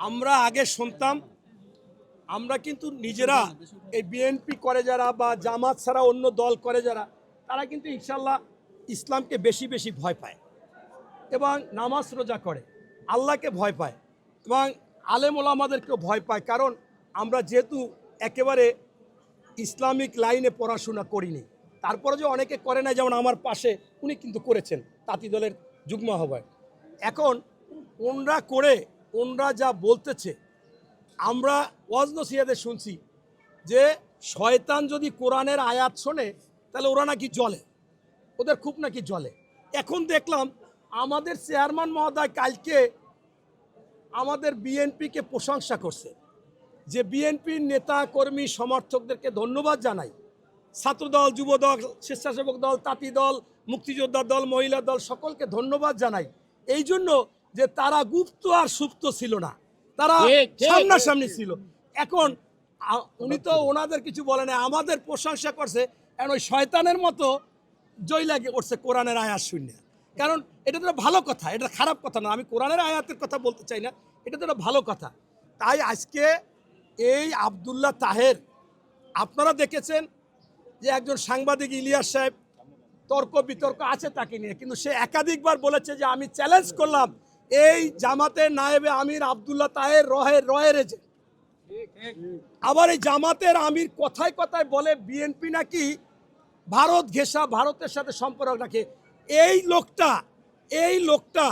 আমরা আগে শুনতাম, আমরা কিন্তু নিজেরা এই বিএনপি করে যারা বা জামাত ছাড়া অন্য দল করে যারা, তারা কিন্তু ইনশাল্লাহ ইসলামকে বেশি বেশি ভয় পায় এবং নামাজ রোজা করে, আল্লাহকে ভয় পায় এবং আলেম ওলামাদেরকেও ভয় পায়। কারণ আমরা যেহেতু একেবারে ইসলামিক লাইনে পড়াশোনা করিনি, তারপরে যে অনেকে করে না, যেমন আমার পাশে উনি কিন্তু করেছেন তাঁতি দলের যুগ্ম আহ্বায়ক। এখন ওনরা করে ওনরা যা বলতেছে, আমরা ওয়াজ নসিহতে শুনছি যে শয়তান যদি কোরআনের আয়াত শোনে তাহলে ওরা নাকি জ্বলে, ওদের খুব নাকি জ্বলে। এখন দেখলাম আমাদের চেয়ারম্যান মহোদয় কালকে আমাদের বিএনপিকে প্রশংসা করছে, যে বিএনপির নেতা কর্মী সমর্থকদেরকে ধন্যবাদ জানাই, ছাত্রদল, যুবদল, স্বেচ্ছাসেবক দল, তাঁতি দল, মুক্তিযোদ্ধা দল, মহিলা দল, সকলকে ধন্যবাদ জানাই এই জন্য যে তারা গুপ্ত আর সুপ্ত ছিল না, তারা সামনাসামনি ছিল। এখন উনি তো ওনাদের কিছু বলে না, আমাদের প্রশংসা করছে, এখন ওই শয়তানের মতো জয় লাগে উঠছে কোরআনের আয়াত শূন্য। কারণ এটা তো ভালো কথা, এটা খারাপ কথা না, আমি কোরআনের আয়াতের কথা বলতে চাই না, এটা তো ভালো কথা। তাই আজকে এই আব্দুল্লাহ তাহের, আপনারা দেখেছেন যে একজন সাংবাদিক ইলিয়াস সাহেব তর্ক বিতর্ক আছে তাকে নিয়ে, কিন্তু সে একাধিকবার বলেছে যে আমি চ্যালেঞ্জ করলাম এই জামাতের নায়েবে আমির আব্দুল্লাহ তাহের রয়ের এজেন্ট। আবার এই জামাতের আমির কথায় কথায় বলে বিএনপি নাকি ভারত ঘেঁষা, ভারতের সাথে সম্পর্ক রাখে। এই লোকটা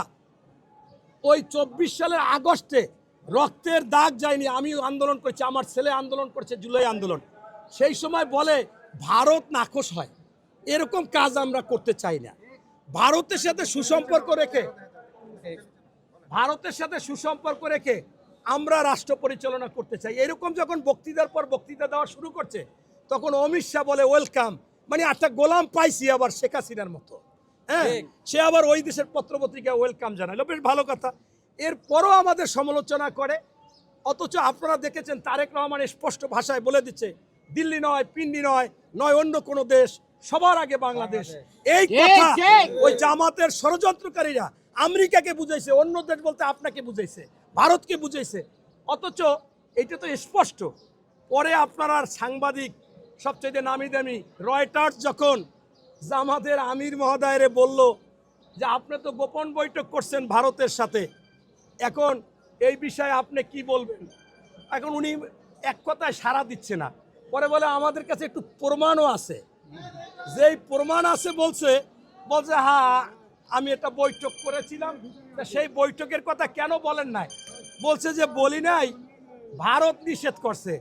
ওই 24 সালের আগস্টে রক্তের দাগ যায়নি, আমি আন্দোলন করছি, আমার ছেলে আন্দোলন করছে, জুলাই আন্দোলন, সেই সময় বলে ভারত নাখোশ হয়, এরকম কাজ আমরা করতে চাই না। ভারতের সাথে সুসম্পর্ক রেখে আমরা রাষ্ট্র পরিচালনা করতে চাই। এরকম যখন বক্তৃতার পর বক্তৃতা দেওয়া শুরু করছে, তখন অমিত শাহ বলে ওয়েলকাম, মানে একটা গোলাম পাইছি আবার শেখ হাসিনার মতো। হ্যাঁ, সে আবার ওই দেশের পত্রপত্রিকা ওয়েলকাম জানাইল, বেশ ভালো কথা। এরপরও আমাদের সমালোচনা করে, অথচ আপনারা দেখেছেন তারেক রহমান স্পষ্ট ভাষায় বলে দিচ্ছে দিল্লি নয়, পিন্ডি নয় অন্য কোনো দেশ, সবার আগে বাংলাদেশ। এই কথা ওই জামাতের ষড়যন্ত্রকারীরা আমেরিকাকে বুঝাইছে, অন্য দেশ বলতে আপনাকে বুঝাইছে, ভারতকে বুঝাইছে, অথচ এটা তো স্পষ্ট। পরে আপনার আর সাংবাদিক সবচেয়ে নামি দামি রয়টার্স যখন জামাতের আমির মহোদয়রে বলল যে আপনি তো গোপন বৈঠক করছেন ভারতের সাথে, এখন এই বিষয়ে আপনি কি বলবেন, এখন উনি এক কথায় সাড়া দিচ্ছে না। পরে বলে আমাদের কাছে একটু প্রমাণও আছে, যেই প্রমাণ আছে বলছে হ্যাঁ আমি একটা বৈঠক করেছিলাম, সেই বৈঠকের কথা কেন বলেন নাই, বলছে যে বলি নাই, ভারত নিষেধ করছে।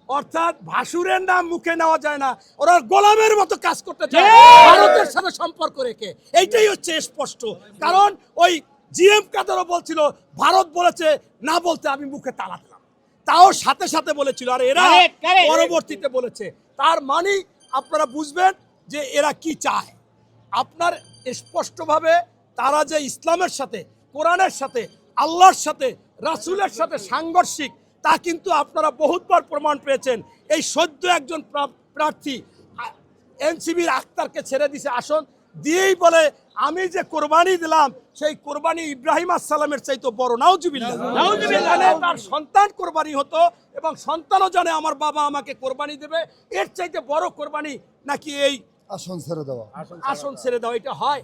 অর্থাৎ ভাসুরের নাম মুখে নেওয়া যায় না, ওরা গোলামের মতো কাজ করতে চায় ভারতের সাথে সম্পর্ক রেখে। এইটাই হচ্ছে স্পষ্ট। কারণ ওই জিএম কাদেরও বলছিল ভারত বলেছে না বলতে আমি মুখে তালা দিলাম, তাও সাথে সাথে বলেছিল, আর এরা পরবর্তীতে বলেছে। তার মানে আপনারা বুঝবেন যে এরা কি চায়। আপনার স্পষ্টভাবে তারা যে ইসলামের সাথে, কোরআনের সাথে, আল্লাহর সাথে, রাসূলের সাথে সাংঘর্ষিক, তা কিন্তু আপনারা বহুতবার প্রমাণ পেয়েছেন। এই সদ্য একজন প্রার্থী এনসিবির আক্তারকে ছেড়ে দিছে আসন দিয়েই বলে আমি যে কোরবানি দিলাম সেই কোরবানি ইব্রাহিম আসসালামের চাইতে বড়, নাউজুবিল্লাহ। তার সন্তান কোরবানি হতো এবং সন্তানও জানে আমার বাবা আমাকে কোরবানি দেবে, এর চাইতে বড় কোরবানি নাকি এই আসন ছেড়ে দেওয়া। আসন ছেড়ে দেওয়া, এটা হয়?